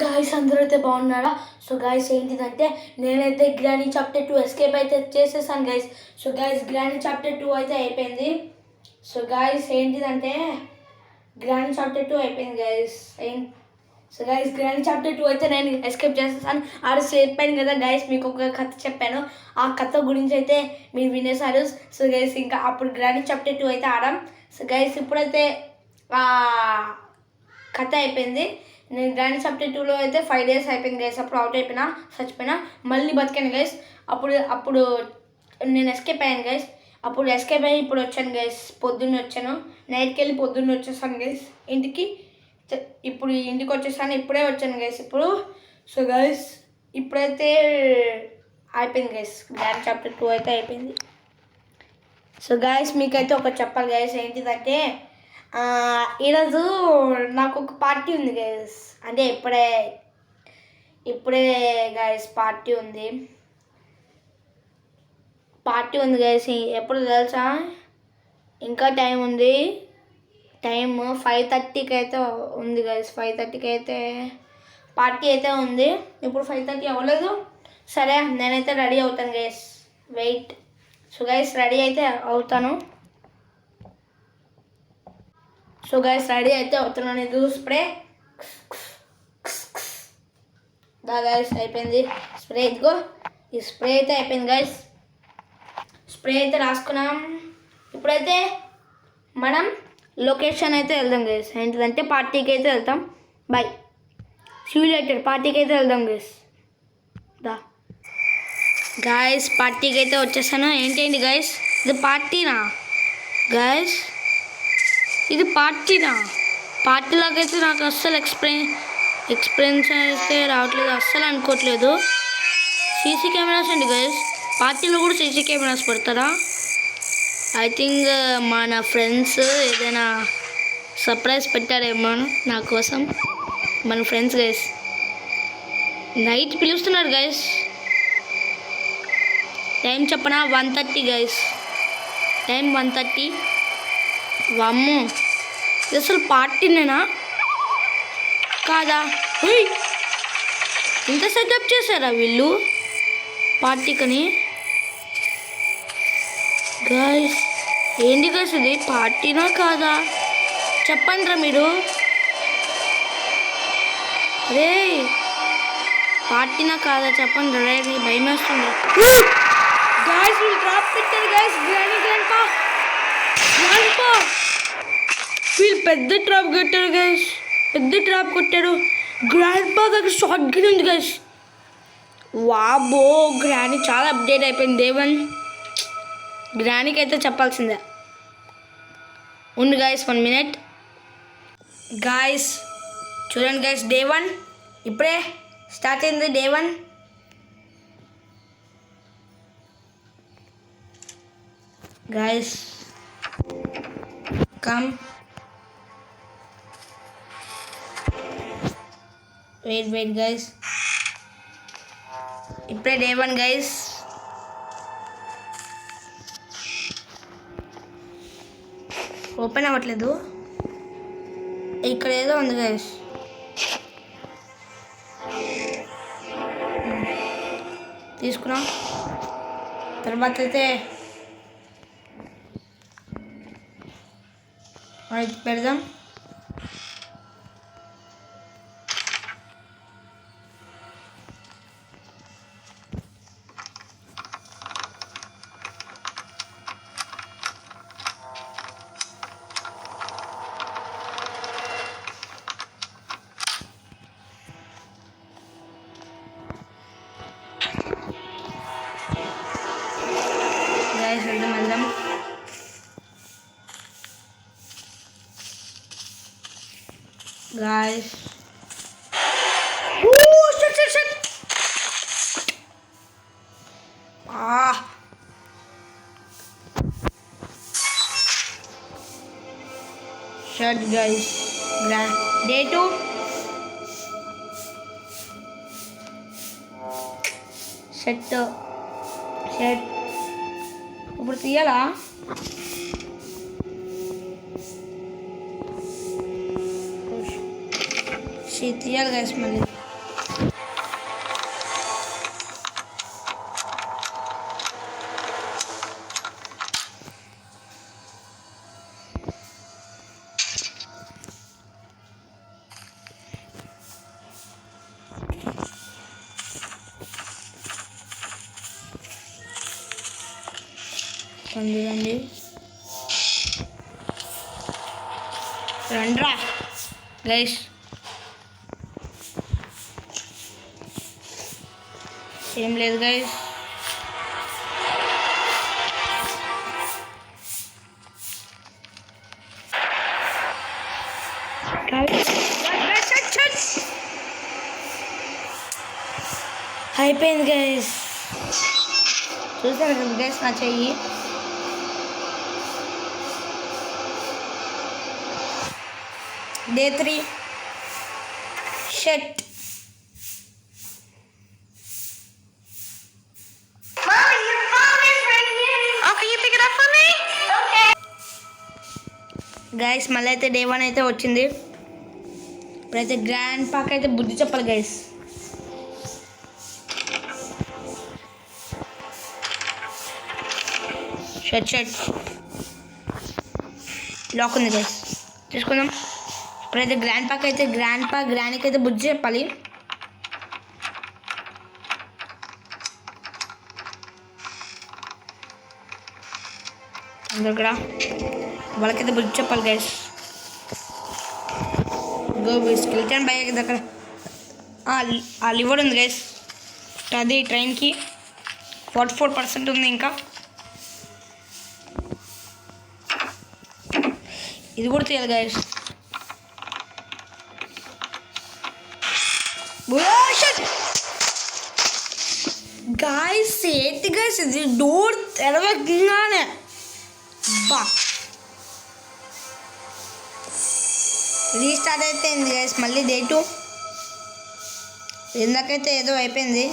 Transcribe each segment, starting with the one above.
Guys అందరూ అయితే బాగున్నారా? సో గాయస్ ఏంటిదంటే నేనైతే గ్రానీ చాప్టర్ 2 ఎస్కేప్ అయితే చేసేసాను guys. So guys granny chapter 2 అయితే అయిపోయింది. సో గాయస్ ఏంటిదంటే గ్రానీ చాప్టర్ 2 అయిపోయింది guys. So guys granny chapter 2 అయితే నేను ఎస్కేప్ చేసేసాను. ఆడు చెప్పాను కదా గైస్, మీకు ఒక కథ చెప్పాను. ఆ కథ గురించి అయితే మీరు వినేసారు. సో గైస్ ఇంకా అప్పుడు గ్రానీ చాప్టర్ 2 అయితే ఆడాం. సో గైస్ ఇప్పుడైతే కథ అయిపోయింది. నేను గ్రానీ చాప్టర్ 2లో అయితే 5 days అయిపోయింది గైస్. అప్పుడు అవుట్ అయిపోయినా, చచ్చిపోయినా, మళ్ళీ బతికాను గైస్. అప్పుడు నేను ఎస్కేప్ అయ్యాను గైస్. అప్పుడు ఎస్కేప్ అయ్యి ఇప్పుడు వచ్చాను గైస్. పొద్దున్న వచ్చాను, నైట్కి వెళ్ళి పొద్దున్న వచ్చేసాను గైస్ ఇంటికి. ఇప్పుడు ఇంటికి వచ్చేసాను, ఇప్పుడే వచ్చాను గైస్ ఇప్పుడు. సో గైస్ ఇప్పుడైతే అయిపోయింది గైస్, గ్రానీ చాప్టర్ 2 అయితే అయిపోయింది. సో గైస్ మీకైతే ఒకటి చెప్పాలి గైస్, ఏంటిదంటే ఈరోజు నాకు ఒక పార్టీ ఉంది గైస్. అంటే ఇప్పుడే గైస్ పార్టీ ఉంది గైస్. ఎప్పుడు తెలుసా? ఇంకా టైం ఉంది. టైం 5:30కి అయితే ఉంది గైస్. 5:30కి అయితే పార్టీ అయితే ఉంది. ఇప్పుడు 5:30 అవ్వలేదు. సరే నేనైతే రెడీ అవుతాను guys, wait. So guys ready అయితే అవుతాను. సో గైస్ రెడీ అయితే అవుతున్నాను. ఇది స్ప్రే గైస్ అయిపోయింది. స్ప్రే ఇదిగో, ఈ స్ప్రే అయితే అయిపోయింది గైస్. స్ప్రే అయితే రాసుకున్నాం. ఇప్పుడైతే మనం లొకేషన్ అయితే వెళ్దాం గైస్. ఏంటిదంటే పార్టీకి అయితే వెళ్తాం. బై సిమ్యులేటెడ్ పార్టీకి అయితే వెళ్దాం గైస్. దా గైస్ పార్టీకి అయితే వచ్చేసాను. ఏంటండి గైస్, ఇది పార్టీనా గైస్? ఇది పార్టీనా? పార్టీలాగైతే నాకు అస్సలు ఎక్స్పీరియన్స్ అయితే రావట్లేదు, అస్సలు అనుకోవట్లేదు. సీసీ కెమెరాస్ అండి గైస్. పార్టీలో కూడా సీసీ కెమెరాస్ పెడతారా? ఐ థింక్ మన ఫ్రెండ్స్ ఏదైనా సర్ప్రైజ్ పెట్టారేమో నా కోసం. మన ఫ్రెండ్స్ గైస్ నైట్ పిలుస్తున్నారు గైస్. టైం చెప్పనా? 1:30 గైస్. టైం 1:30. వామ్మో, ఇది అసలు పార్టీనేనా కాదా? ఇంత సెటప్ చేశారా వీళ్ళు పార్టీకని? గైస్ ఏంటి గైస్, ఇది పార్టీనా కాదా చెప్పండి రా మీరు. అరే పార్టీనా కాదా చెప్పండి రా, భయం వేస్తుంది. గైస్ వీళ్ళు డ్రాప్ పెట్టారు గైస్. వీళ్ళు పెద్ద ట్రాప్ కొట్టారు గైస్, పెద్ద ట్రాప్ కొట్టారు. గ్రాండ్ పా దగ్గర షార్ట్ గన్ ఉంది గైస్. వాబో గ్రానీ చాలా అప్డేట్ అయిపోయింది. దేవన్ గ్రానీకి అయితే చెప్పాల్సిందే. ఉంది గైస్ 1 minute గైస్. చూడండి గైస్, డే 1 ఇప్పుడే స్టార్ట్ అయింది. Day 1 guys come. Wait guys, ఇప్పుడే డే 1 గైస్. ఓపెన్ అవ్వట్లేదు. ఇక్కడ ఏదో ఉంది గైస్. తీసుకున్నాం. తర్వాత అయితే పెడదాం. వెళ్దాం. Guys, shit. Shut guys. Day 2. Shut. ఇప్పుడు తీయాలా? తీయాలి గైస్ మళ్ళీ. రండి రండ్రా గైస్. ఏం లేదు గైస్, అయిపోయింది గైస్. చూసాను కదా గైస్ నా చెయ్యి. Day 3 shit. Mommy, your phone is ringing. Oh, can you pick it up for me? Okay. Guys మళ్ళీ అయితే Day 1 అయితే వచ్చింది. ఇప్పుడైతే గ్రాండ్ పాక్ అయితే బుద్ధి చెప్పాలి గైస్. షట్ లాక్ ఉంది గైస్, తీసుకుందాం. ఇప్పుడైతే గ్రాండ్కి అయితే బుద్ధి చెప్పాలి. ఇక్కడ వాళ్ళకైతే బుద్ధి చెప్పాలి గైస్. గో స్కెల్టన్ బైక్ దగ్గర ఆ లివర్ ఉంది గైస్, అది ట్రైన్కి 44% ఉంది. ఇంకా ఇది కూడా తీయాలి గైస్. గాయస్ ఏంటి గైస్ ఇది, డోర్ తెరవగానే బా రీస్టార్ట్ అయితే అయింది గైస్. మళ్ళీ Day 2 ఇందాకైతే ఏదో అయిపోయింది.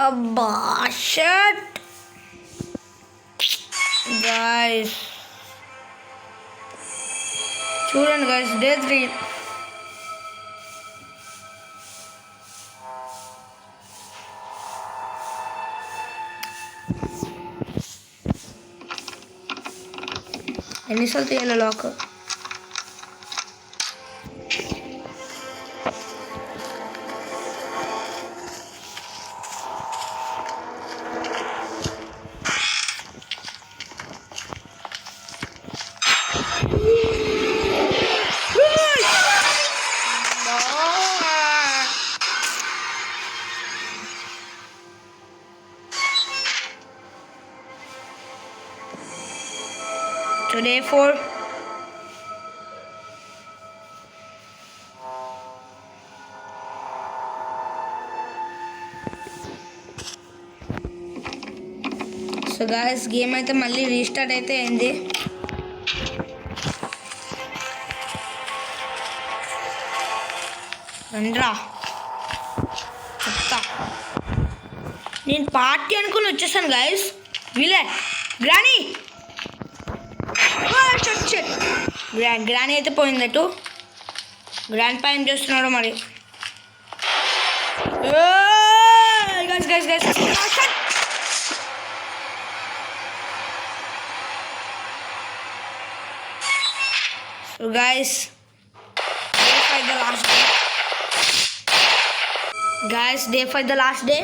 అబ్బా షట్ గాయస్, చూడండి గాయస్ Day 3. ఎన్నిసార్లు తీయాలి lock? So Day 4. So guys game అయితే మళ్ళీ రీస్టార్ట్ అయితే అయింది. రండ్రా చెప్తా. నేను పార్టీ అనుకుని వచ్చేసాను గాయస్. వీలే గ్రానీ గ్రానీ అయితే పోయిందటు. గ్రాండ్ పా ఏం చేస్తున్నాడు మరి? So guys, Day 5 the last day. Guys, Day 5 the last day.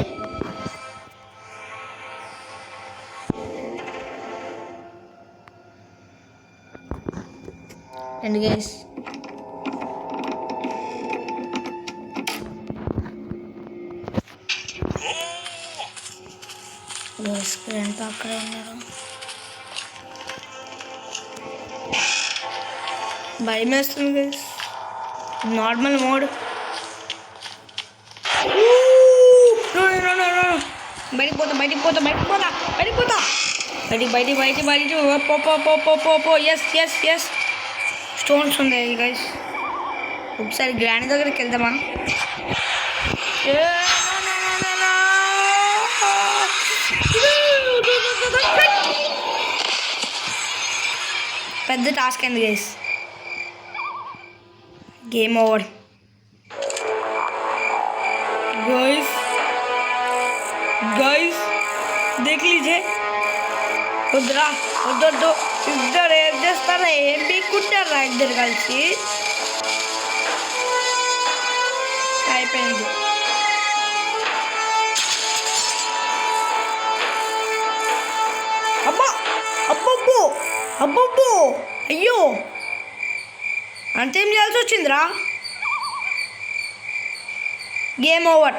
And guys, grandpa అక్కడ ఉన్నారు. భయం వేస్తుంది గైస్. నార్మల్ మోడ్ బయటికి పోతా బయటికి పోతా బయటికి పోతా బయటికి పోతా బయటికి బయటికి బయటికి బయటికి పో పో పో పో పో పో ఎస్ ఎస్ ఎస్ స్టోన్స్ ఉన్నాయి గైస్ ఒకసారి గ్రాండ్ దగ్గరికి వెళ్దామా పెద్ద టాస్క్ అయింది guys game over guys guys देख लीजिए उधर उधर दो इधर చేస్తారా ఏంటి కుట్టారా ఇద్దరు కలిసి అయిపోయింది అబ్బా అబ్బబ్బో అబ్బబ్బో అయ్యో అంతేం చేయాల్సి వచ్చిందిరా గేమ్ ఓవర్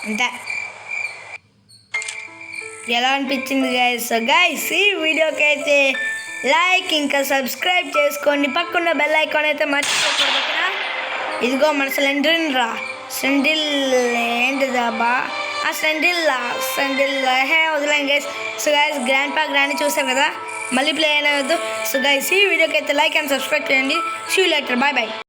అంతే ఎలా అనిపించింది గైస్ ఈ వీడియోకి అయితే లైక్ ఇంకా సబ్స్క్రైబ్ చేసుకోండి పక్కన బెల్ ఐకాన్ అయితే మర్చిపోకూడదు ఓకేనా ఇదిగో మన సెండిల్ ఏంటిదబ్బా సెండిల్ హే వదిలేండి గైస్ సో గైస్ గ్రాండ్ చూసారు కదా మళ్ళీ ప్లే అయినవద్దు సో గైస్ ఈ వీడియోకి అయితే లైక్ అండ్ సబ్స్క్రైబ్ చేయండి see you later bye bye